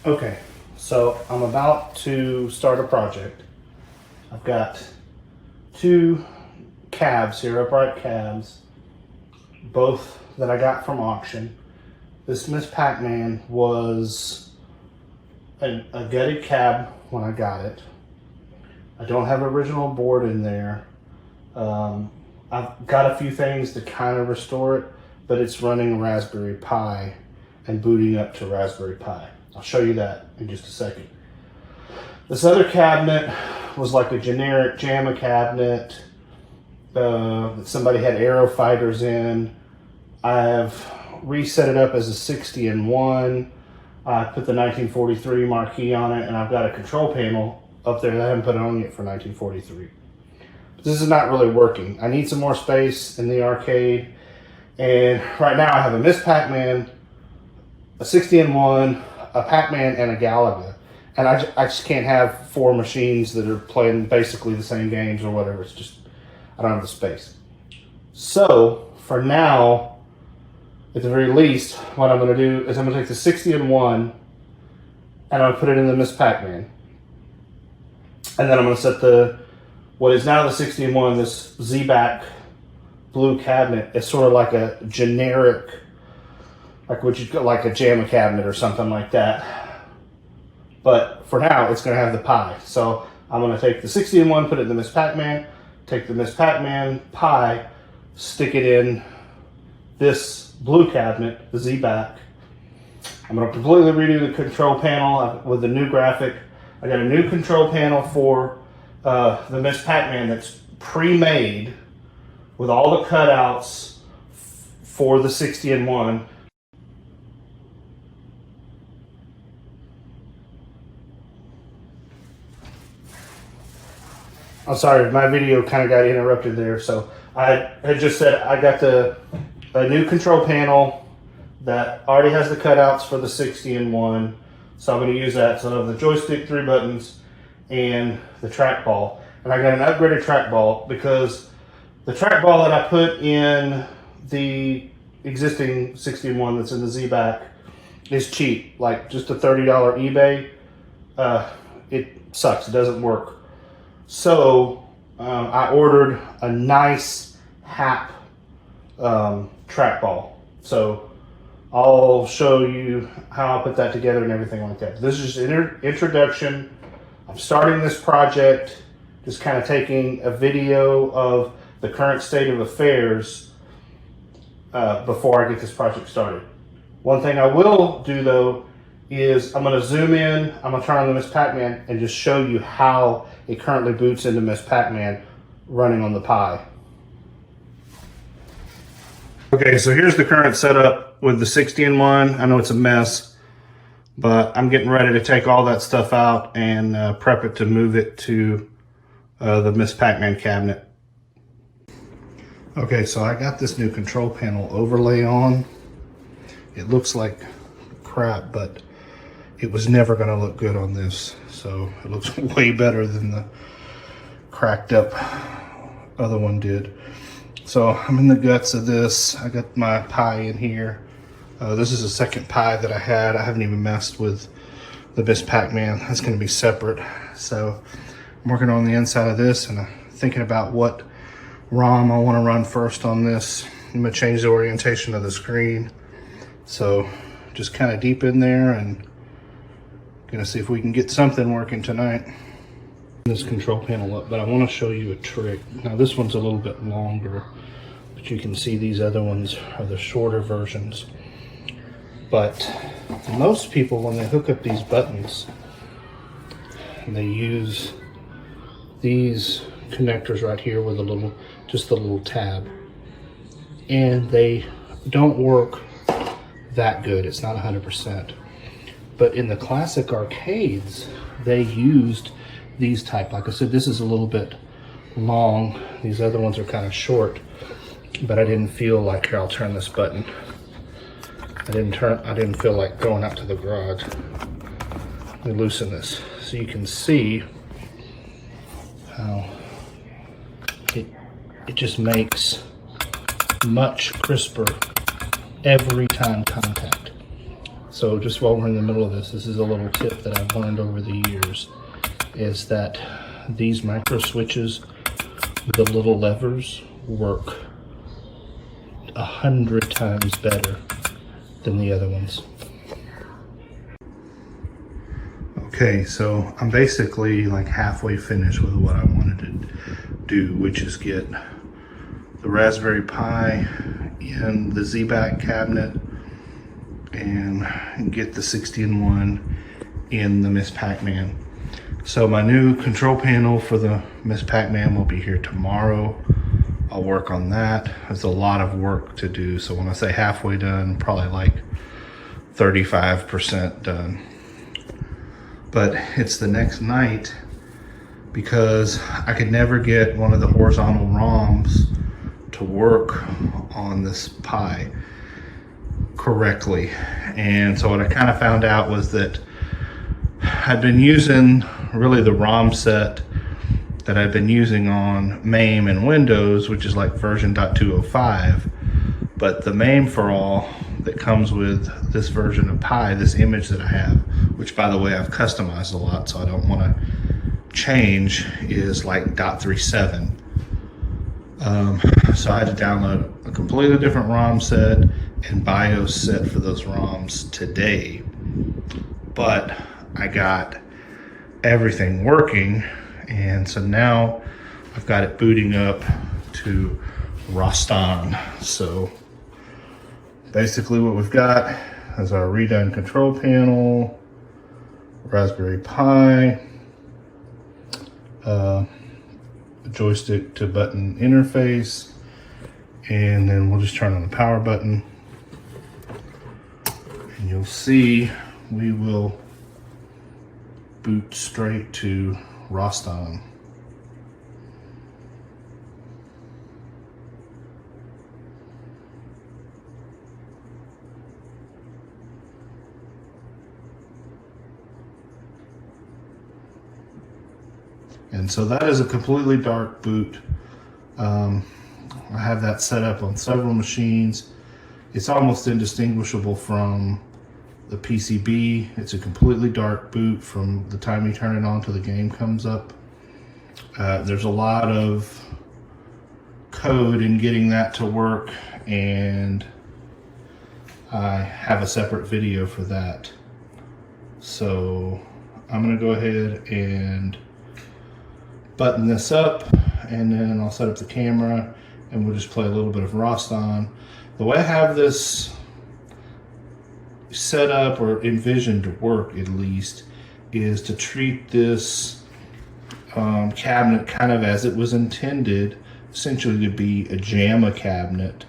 Okay, so I'm about to start a project. I've got two cabs here, upright cabs, both that I got from auction. This Miss Pacman was a gutted cab when I got it. I don't have original board in there. I've got a few things to kind of restore it, but it's running Raspberry Pi and booting up to Raspberry Pi. I'll show you that in just a second. This other cabinet was like a generic JAMMA cabinet that somebody had Aero Fighters in. I've reset it up as a 60-in-1. I put the 1943 marquee on it, and I've got a control panel up there that I haven't put on yet for 1943. This is not really working. I need some more space in the arcade, and right now I have a Miss Pacman, a 60-in-1, a Pacman, and a Galaga. And I just can't have four machines that are playing basically the same games or whatever. It's just, I don't have the space. So, for now, at the very least, what I'm going to do is I'm going to take the 60-in-1 and I'm going to put it in the Miss Pacman. And then I'm going to set what is now the 60-in-1, this Z-back blue cabinet. It's sort of like a generic, like what you'd like a JAMMA cabinet or something like that. But for now, it's going to have the Pi. So I'm going to take the 60-in-1, put it in the Miss Pacman, take the Miss Pacman Pi, stick it in this blue cabinet, the Z-back. I'm going to completely redo the control panel with the new graphic. I got a new control panel for the Miss Pacman that's pre-made with all the cutouts for the 60-in-1. I'm sorry, my video kind of got interrupted there. So I had just said I got a new control panel that already has the cutouts for the 60-in-1. So I'm going to use that. So I have the joystick, 3 buttons, and the trackball. And I got an upgraded trackball because the trackball that I put in the existing 60-in-1 that's in the Z-back is cheap, like just a $30 eBay. It sucks, it doesn't work. So I ordered a nice HAP trackball. So I'll show you how I put that together and everything like that. This is just an introduction. I'm starting this project, just kind of taking a video of the current state of affairs before I get this project started. One thing I will do though is I'm going to zoom in, I'm going to turn on the Miss Pacman and just show you how it currently boots into Miss Pacman running on the Pi. Okay, so here's the current setup with the 60-in-1. I know it's a mess, but I'm getting ready to take all that stuff out and prep it to move it to the Miss Pacman cabinet. Okay, so I got this new control panel overlay on. It looks like crap, but it was never going to look good on this. So it looks way better than the cracked up other one did. So I'm in the guts of this. I got my Pi in here. This is the second Pi that I had. I haven't even messed with the Miss Pacman. That's going to be separate. So I'm working on the inside of this and thinking about what ROM I want to run first on this. I'm going to change the orientation of the screen. So just kind of deep in there and gonna see if we can get something working tonight. This control panel up, but I want to show you a trick. Now this one's a little bit longer, but you can see these other ones are the shorter versions. But most people, when they hook up these buttons, they use these connectors right here with just a little tab, and they don't work that good. It's not 100%. But in the classic arcades, they used these type. Like I said, this is a little bit long. These other ones are kind of short, but I didn't feel like, here, I'll turn this button. I didn't feel like going out to the garage. Let me loosen this so you can see how it just makes much crisper every time contact. So just while we're in the middle of this, this is a little tip that I've learned over the years, is that these micro switches with the little levers work 100 times better than the other ones. Okay, so I'm basically like halfway finished with what I wanted to do, which is get the Raspberry Pi in the Z-back cabinet and get the 60-in-1 in the Miss Pacman. So my new control panel for the Miss Pacman will be here tomorrow. I'll work on that. It's a lot of work to do. So when I say halfway done, probably like 35% done. But it's the next night because I could never get one of the horizontal ROMs to work on this Pi correctly. And so what I kind of found out was that I'd been using really the ROM set that I've been using on MAME and Windows, which is like version .205, but the MAME for all that comes with this version of Pi, this image that I have, which by the way I've customized a lot so I don't want to change, is like .37. So I had to download a completely different ROM set and BIOS set for those ROMs today, but I got everything working, and so now I've got it booting up to Rastan. So basically what we've got is our redone control panel, Raspberry Pi, joystick to button interface, and then we'll just turn on the power button and you'll see we will boot straight to Rastan. And so that is a completely dark boot. I have that set up on several machines. It's almost indistinguishable from the PCB. It's a completely dark boot from the time you turn it on till the game comes up. There's a lot of code in getting that to work, and I have a separate video for that. So I'm gonna go ahead and button this up, and then I'll set up the camera and we'll just play a little bit of Rastan. The way I have this set up, or envisioned to work at least, is to treat this cabinet kind of as it was intended, essentially to be a JAMMA cabinet,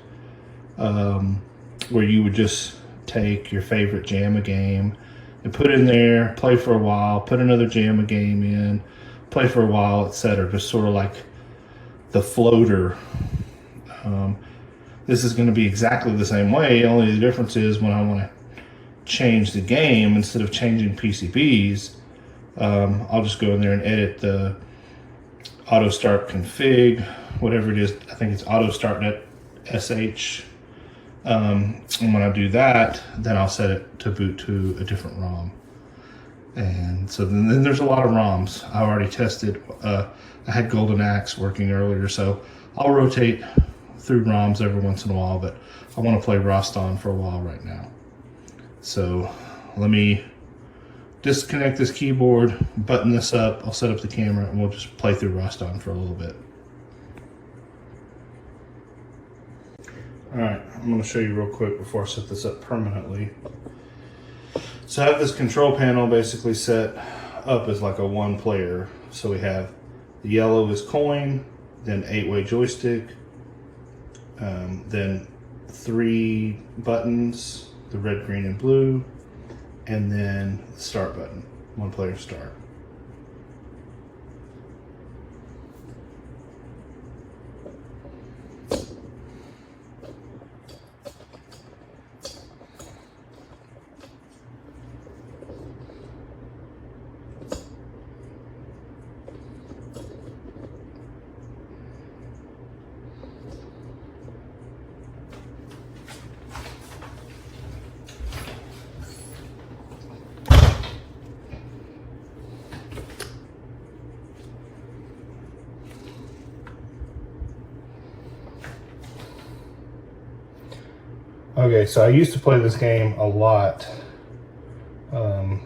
where you would just take your favorite JAMMA game and put it in there, play for a while, put another JAMMA game in, play for a while, etc. Just sort of like the floater. This is going to be exactly the same way, only the difference is when I want to change the game, instead of changing PCBs, I'll just go in there and edit the auto start config, whatever it is. I think it's auto start.sh. And when I do that, then I'll set it to boot to a different ROM. And so then there's a lot of ROMs I already tested. I had Golden Axe working earlier, so I'll rotate through ROMs every once in a while, but I want to play Rastan for a while right now. So let me disconnect this keyboard, button this up, I'll set up the camera, and we'll just play through Rastan for a little bit. Alright, I'm going to show you real quick before I set this up permanently. So I have this control panel basically set up as like a one player. So we have the yellow is coin, then 8-way joystick, then 3 buttons, the red, green, and blue, and then the start button, one player start. Okay, so I used to play this game a lot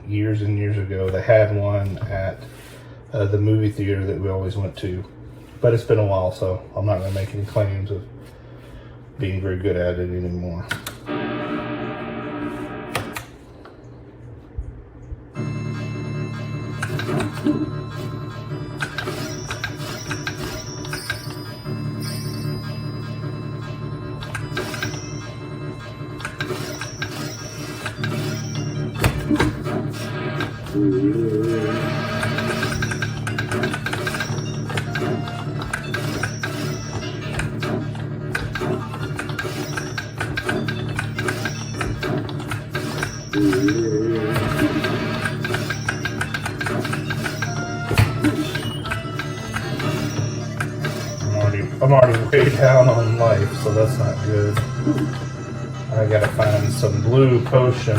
years and years ago. They had one at the movie theater that we always went to, but it's been a while, so I'm not going to make any claims of being very good at it anymore. I'm already way down on life, so that's not good. I gotta find some blue potion.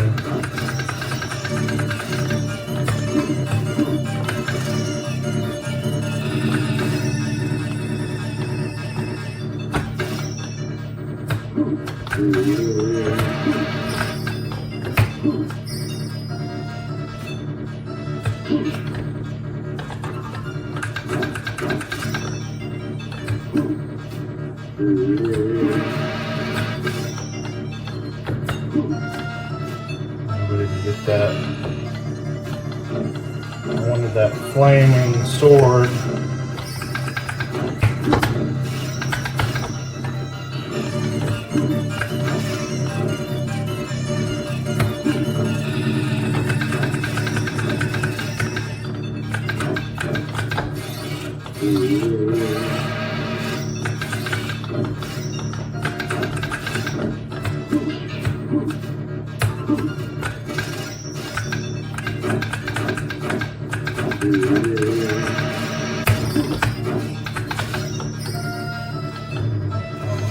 I'm ready to get that. I wanted that flaming sword.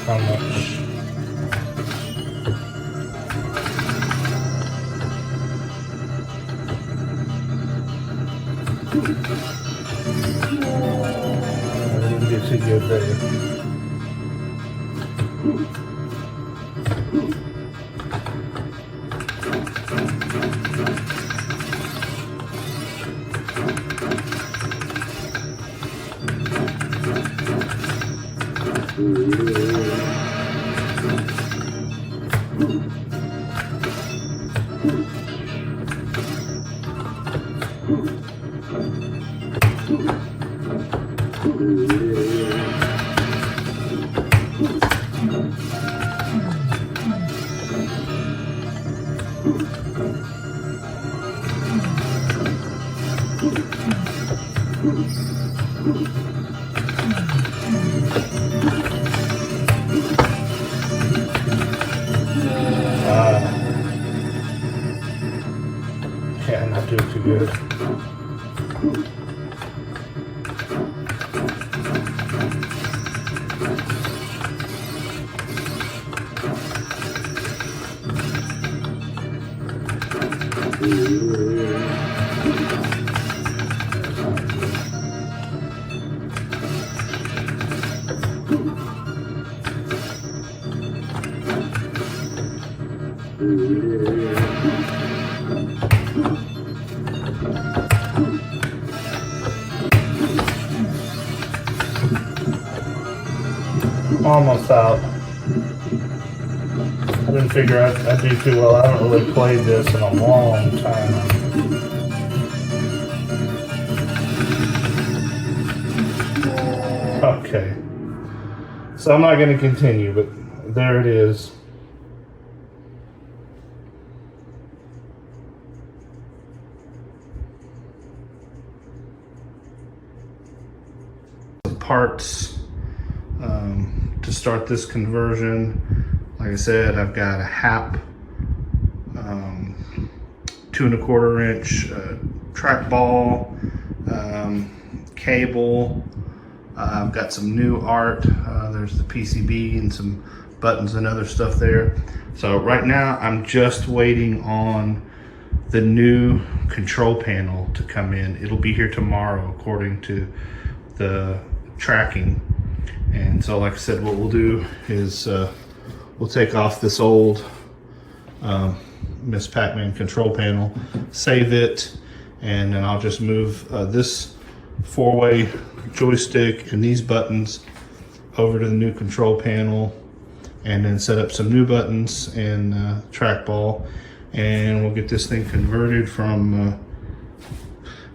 How much? I didn't do too good there. Yeah, not doing too good. Almost out. I didn't figure I'd do too well. I haven't really played this in a long time. Okay. So I'm not going to continue, but there it is. Parts to start this conversion. Like I said, I've got a HAP 2 1/4 inch trackball, cable. I've got some new art. There's the PCB and some buttons and other stuff there. So right now I'm just waiting on the new control panel to come in. It'll be here tomorrow according to the tracking. And so like I said, what we'll do is we'll take off this old Miss Pacman control panel, save it, and then I'll just move this 4-way joystick and these buttons over to the new control panel, and then set up some new buttons in Trackball, and we'll get this thing converted from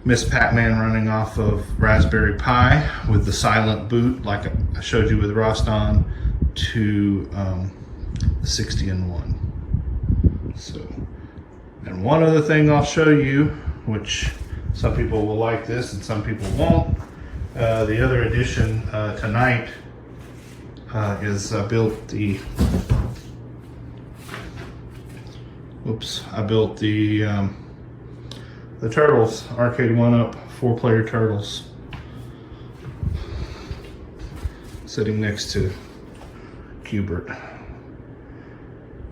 Miss Pacman running off of Raspberry Pi with the silent boot like I showed you with Roston to the 60-in-1. So, and one other thing I'll show you, which some people will like this and some people won't. The other addition tonight is I built the Turtles Arcade 1-Up 4-player Turtles, sitting next to Cubert.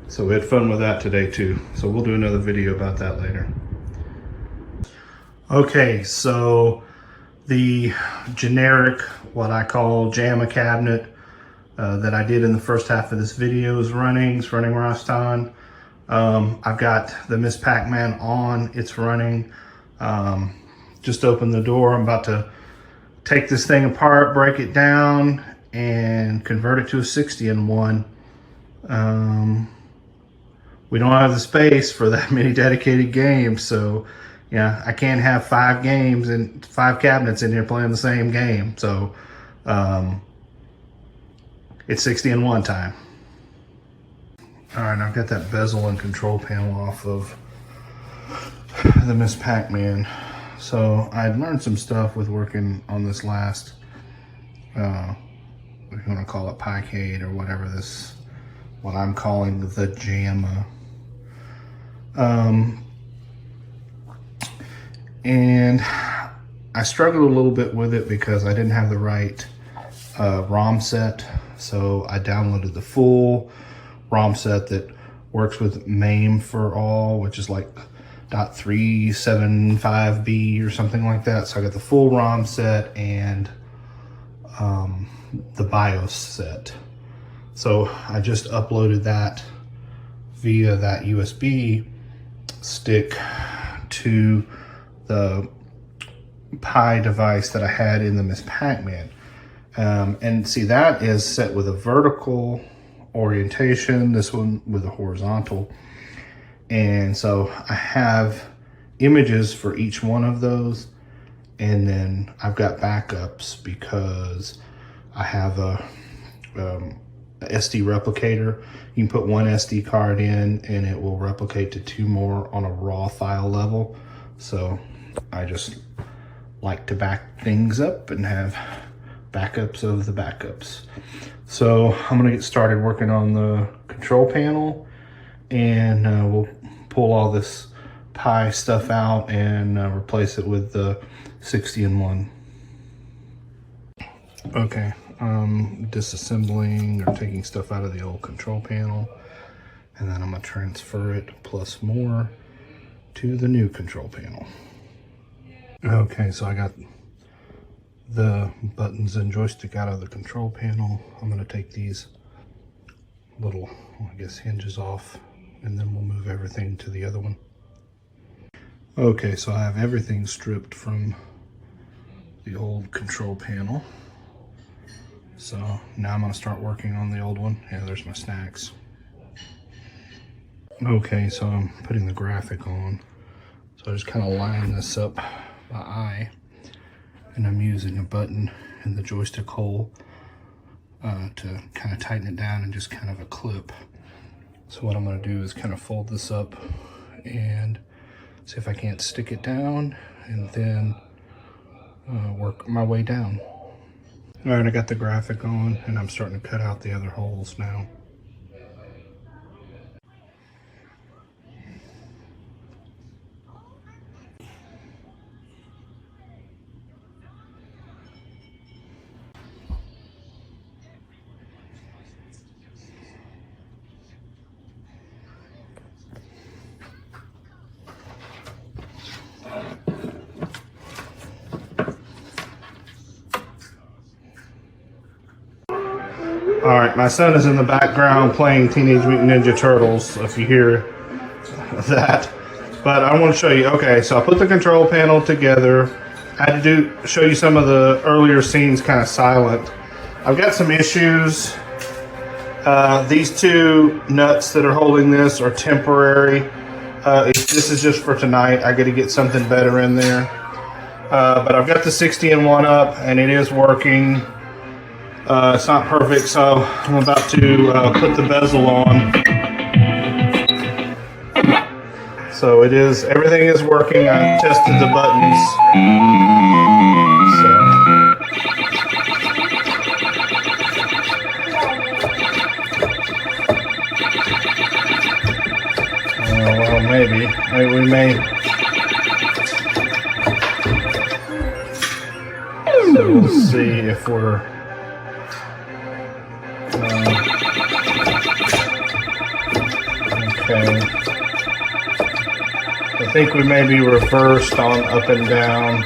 So we had fun with that today too. So we'll do another video about that later. Okay, so the generic, what I call JAMMA cabinet that I did in the first half of this video is running. It's running Roston. I've got the Miss Pacman on, it's running. Just opened the door. I'm about to take this thing apart, break it down, and convert it to a 60-in-1. We don't have the space for that many dedicated games, so yeah, I can't have 5 games and 5 cabinets in here playing the same game. So it's 60-in-1 time. All right, I've got that bezel and control panel off of the Miss Pacman. So I'd learned some stuff with working on this last, if you want to call it Picade or whatever this, what I'm calling the JAMMA. And I struggled a little bit with it because I didn't have the right ROM set. So I downloaded the full ROM set that works with MAME for all, which is like .375B or something like that. So I got the full ROM set and the BIOS set. So I just uploaded that via that USB stick to the Pi device that I had in the Miss Pacman. And see, that is set with a vertical orientation, this one with a horizontal. And so I have images for each one of those, and then I've got backups because I have a SD replicator. You can put one SD card in and it will replicate to 2 more on a raw file level. So I just like to back things up and have backups of the backups. So I'm gonna get started working on the control panel, and we'll pull all this Pi stuff out and replace it with the 60-in-1. Okay, disassembling or taking stuff out of the old control panel, and then I'm gonna transfer it plus more to the new control panel. Okay, so I got the buttons and joystick out of the control panel. I'm gonna take these little, I guess, hinges off, and then we'll move everything to the other one. Okay, so I have everything stripped from the old control panel. So now I'm gonna start working on the old one. Yeah, there's my snacks. Okay, so I'm putting the graphic on. So I just kind of line this up by eye, and I'm using a button in the joystick hole to kind of tighten it down and just kind of a clip. So what I'm gonna do is kind of fold this up and see if I can't stick it down, and then work my way down. All right, I got the graphic on and I'm starting to cut out the other holes now. All right, my son is in the background playing Teenage Mutant Ninja Turtles. If you hear that. But I want to show you. Okay, so I put the control panel together. I had to show you some of the earlier scenes kind of silent. I've got some issues. These two nuts that are holding this are temporary. This is just for tonight. I got to get something better in there. But I've got the 60-in-1 up, and it is working. It's not perfect, so I'm about to put the bezel on. So it is, everything is working. I tested the buttons. Well, maybe we may. So we'll see if we're. Okay. I think we may be reversed on up and down.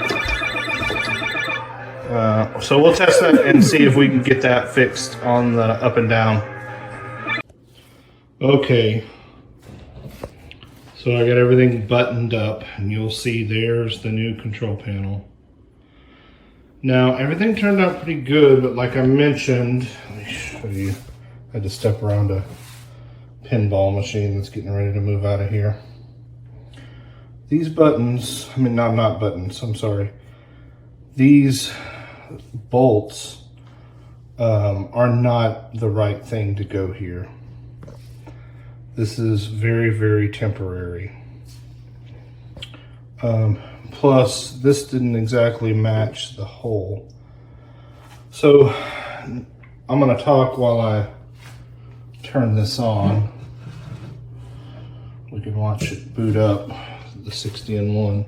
So we'll test that and see if we can get that fixed on the up and down. Okay. So I got everything buttoned up, and you'll see there's the new control panel. Now everything turned out pretty good, but like I mentioned, let me show you. I had to step around a pinball machine that's getting ready to move out of here. These buttons, I mean, not buttons, I'm sorry. These bolts are not the right thing to go here. This is very, very temporary. Plus, this didn't exactly match the hole. So, I'm gonna talk while I turn this on. We can watch it boot up, the 60-in-1.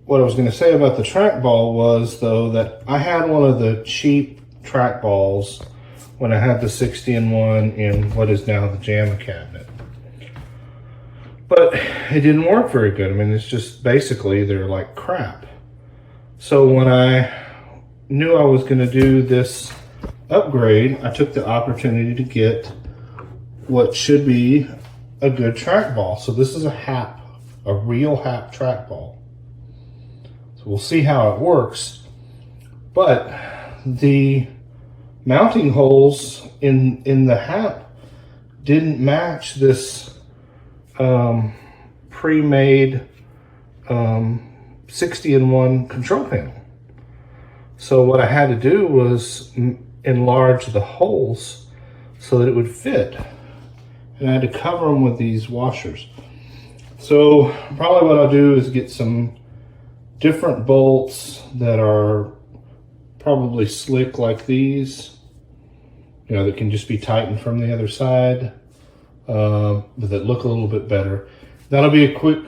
What I was gonna say about the trackball was, though, that I had one of the cheap trackballs when I had the 60-in-1 in what is now the JAMMA cabinet. But it didn't work very good. I mean, it's just basically, they're like crap. So when I knew I was gonna do this upgrade, I took the opportunity to get what should be a good trackball. So this is a real HAP trackball. So we'll see how it works. But the mounting holes in the HAP didn't match this pre-made 60-in-1 control panel. So what I had to do was enlarge the holes so that it would fit. And I had to cover them with these washers. So probably what I'll do is get some different bolts that are probably slick like these, you know, that can just be tightened from the other side, but that look a little bit better. That'll be a quick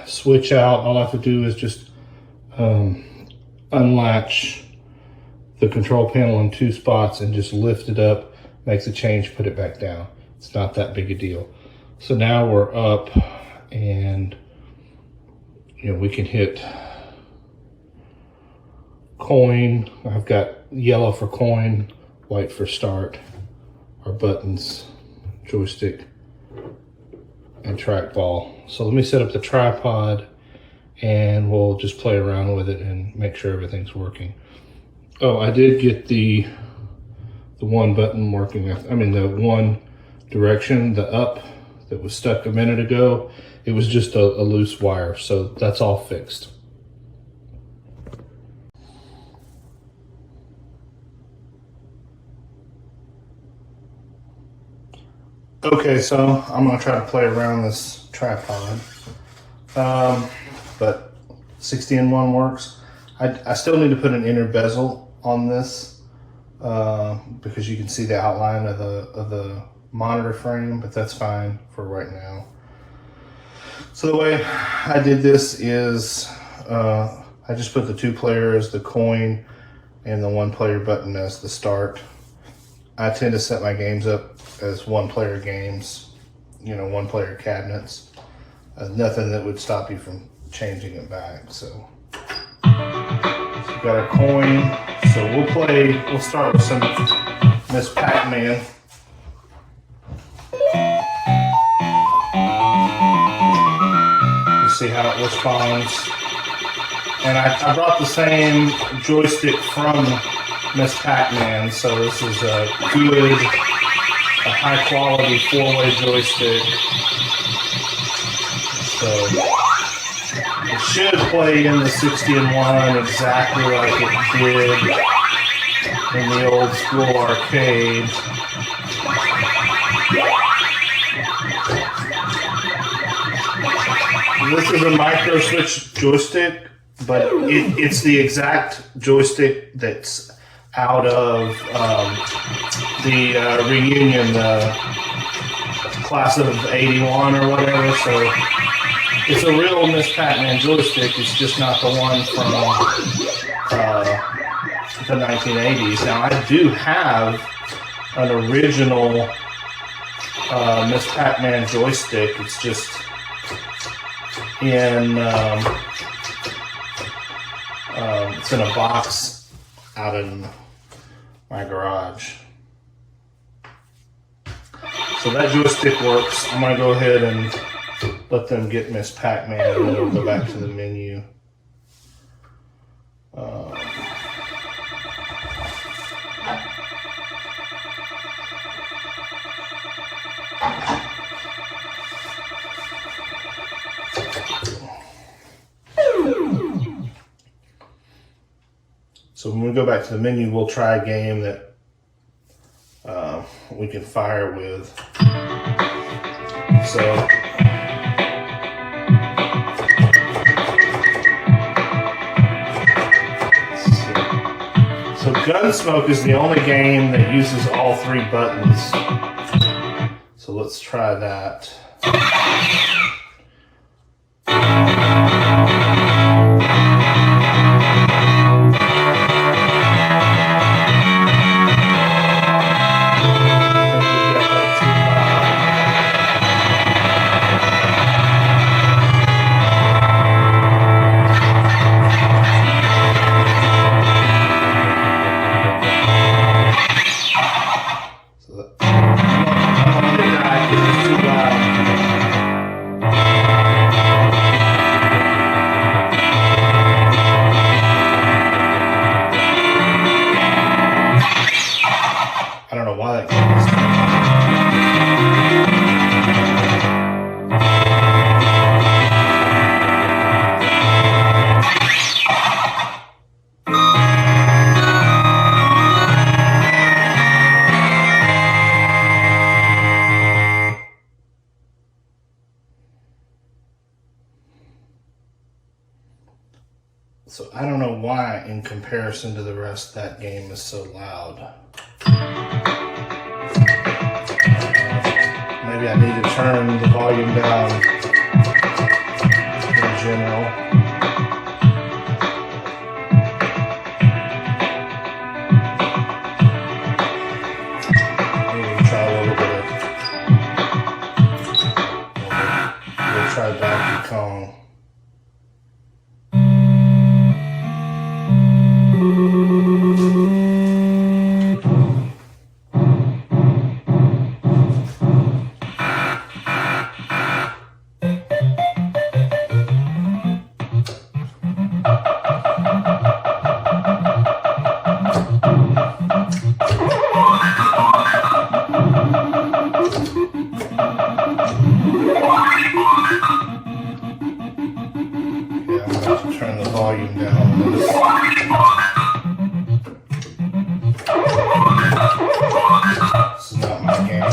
switch out. All I have to do is just unlatch the control panel in 2 spots and just lift it up, makes a change, put it back down. It's not that big a deal. So now we're up, and you know, we can hit coin. I've got yellow for coin, white for start, our buttons, joystick, and trackball. So let me set up the tripod, and we'll just play around with it and make sure everything's working. Oh, I did get the one button working. I mean, the one direction, the up that was stuck a minute ago, it was just a loose wire, so that's all fixed. Okay, so I'm gonna try to play around this tripod, but 60-in-1 works. I still need to put an inner bezel on this because you can see the outline of the monitor frame, but that's fine for right now. So the way I did this is I just put the 2-player as the coin and the 1-player button as the start. I tend to set my games up as 1-player games, you know, 1-player cabinets. Nothing that would stop you from changing it back. So we've got our coin. So we'll start with some Miss Pacman. see how it responds. And I brought the same joystick from Miss Pacman, so this is a good, high quality 4-way joystick. So it should play in the 60-1 exactly like it did in the old school arcade. This is a micro switch joystick, but it's the exact joystick that's out of the reunion, the class of '81 or whatever. So it's a real Miss Pacman joystick. It's just not the one from the 1980s. Now I do have an original Miss Pacman joystick. It's just in it's in a box out in my garage. So that joystick works. I'm gonna go ahead and let them get Miss Pacman, and then we'll go back to the menu. So when we go back to the menu, we'll try a game that we can fire with. So Gunsmoke is the only game that uses all 3 buttons. So let's try that. I don't know why that game is. So I don't know why, in comparison to the rest, that game is so loud. Maybe I need to turn the volume down in general. Maybe try a little bit of. We'll try Donkey Kong. Turn the volume down. This is not my game.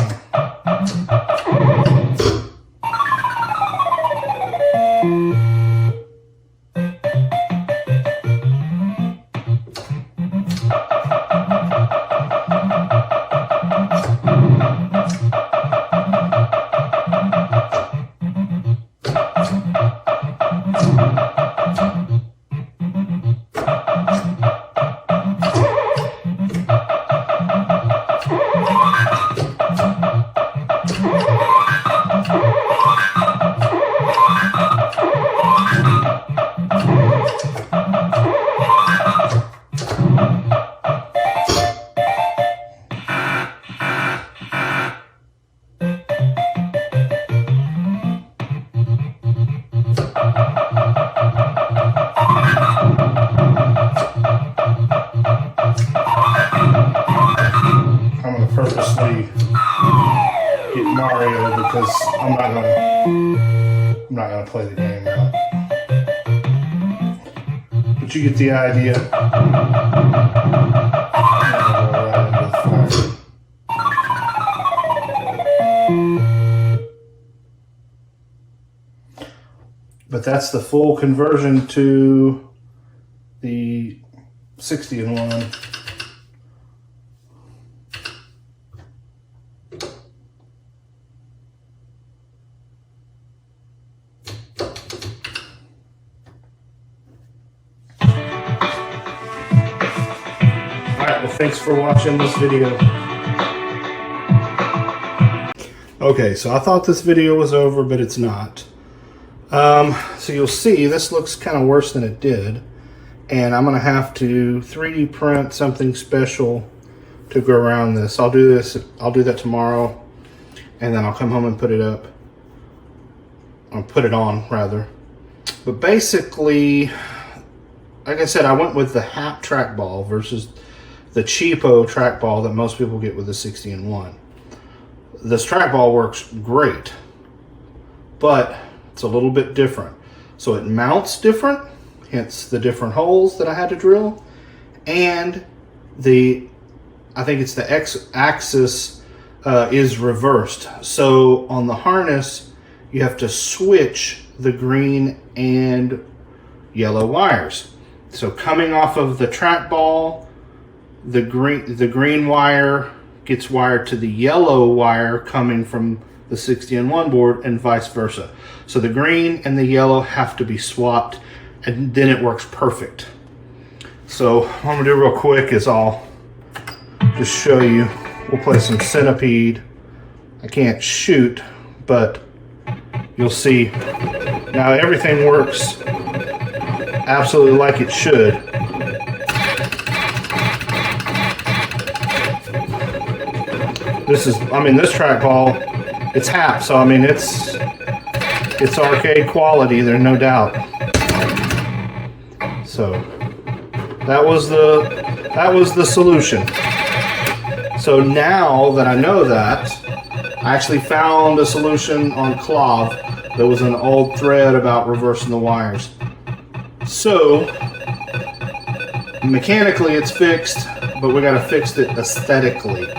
I'm not going to play the game out. But you get the idea. But that's the full conversion to the 60-in-1. Alright, well, thanks for watching this video. Okay, so I thought this video was over, but it's not. So you'll see this looks kind of worse than it did, and I'm gonna have to 3D print something special to go around this. I'll do that tomorrow, and then I'll come home and put it up, or put it on rather. But basically, like I said, I went with the HAP trackball versus the cheapo trackball that most people get with the 60-in-1. This trackball works great, but it's a little bit different. So it mounts different, hence the different holes that I had to drill. And I think it's the X-axis is reversed. So on the harness, you have to switch the green and yellow wires. So coming off of the trackball, the green wire gets wired to the yellow wire coming from the 60-in-1 board, and vice versa. So the green and the yellow have to be swapped, and then it works perfect. So what I'm gonna do real quick is I'll just show you. We'll play some Centipede. I can't shoot, but you'll see. Now everything works absolutely like it should. This trackball, it's HAP, so I mean it's arcade quality, there's no doubt. So that was the solution. So now that I know that, I actually found a solution on Clov. There was an old thread about reversing the wires. So mechanically it's fixed, but we gotta fix it aesthetically.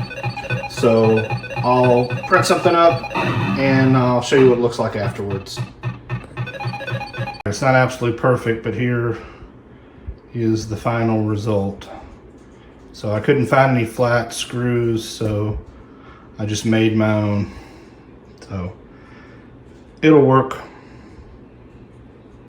So I'll print something up and I'll show you what it looks like afterwards. It's not absolutely perfect, but here is the final result. So I couldn't find any flat screws, so I just made my own. So it'll work.